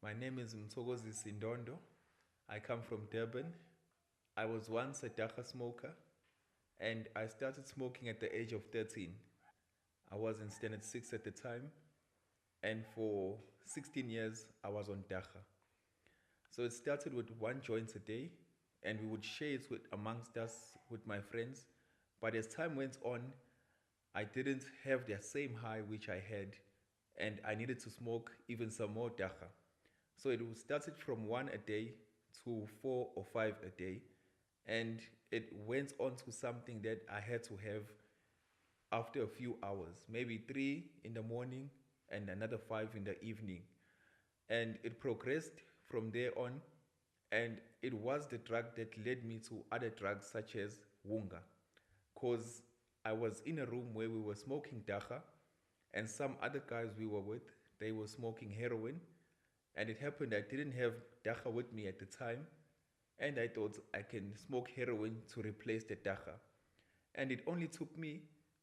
My name is Mthokozisi. I come from Durban. I was once a dagga smoker and I started smoking at the age of 13. I was in standard 6 at the time, and for 16 years I was on dagga. So it started with one joint a day and we would share it amongst us with my friends. But as time went on, I didn't have the same high which I had, and I needed to smoke even some more dagga. So it started from one a day to 4 or 5 a day, and it went on to something that I had to have after a few hours, maybe 3 in the morning and another 5 in the evening. And it progressed from there on, and it was the drug that led me to other drugs such as Whoonga. Because I was in a room where we were smoking dagga, and some other guys we were with, they were smoking heroin. And it happened I didn't have dagga with me at the time, and I thought I can smoke heroin to replace the dagga. And it only took me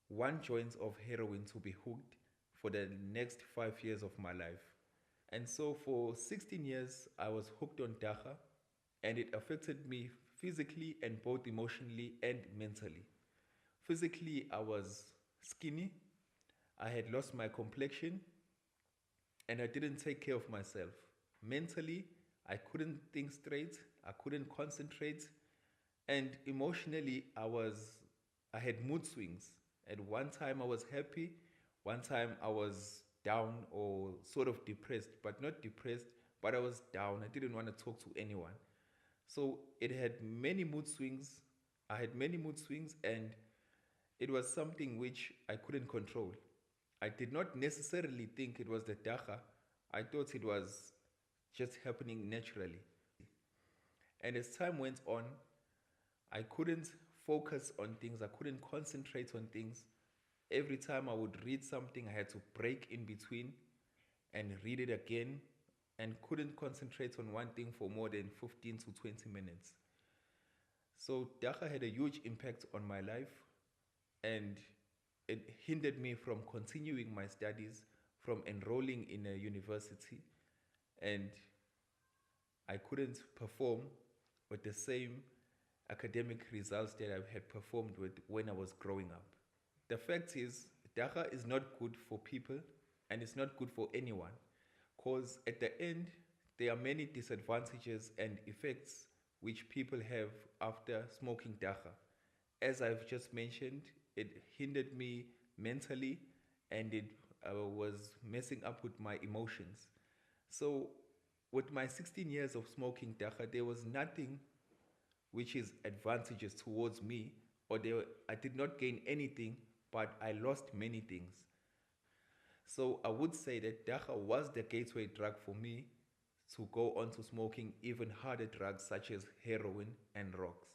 one joint of heroin to be hooked for the next 5 years of my life. And so for 16 years, I was hooked on dagga, and it affected me physically and both emotionally and mentally. Physically, I was skinny, I had lost my complexion, and I didn't take care of myself. Mentally, I couldn't think straight, I couldn't concentrate, and emotionally, I had mood swings. At one time I was happy, one time I was down or sort of depressed, but not depressed, but I was down. I didn't want to talk to anyone. So it had many mood swings. I had many mood swings, and it was something which I couldn't control. I did not necessarily think it was the dagga. I thought it was just happening naturally. And as time went on, I couldn't focus on things, I couldn't concentrate on things. Every time I would read something, I had to break in between and read it again, and couldn't concentrate on one thing for more than 15 to 20 minutes. So dagga had a huge impact on my life, and it hindered me from continuing my studies, from enrolling in a university, and I couldn't perform with the same academic results that I had performed with when I was growing up. The fact is, dagga is not good for people, and it's not good for anyone, because at the end, there are many disadvantages and effects which people have after smoking dagga. As I've just mentioned, it hindered me mentally, and it was messing up with my emotions. So, with my 16 years of smoking dagga, there was nothing which is advantageous towards me, or I did not gain anything, but I lost many things. So I would say that dagga was the gateway drug for me to go on to smoking even harder drugs such as heroin and rocks.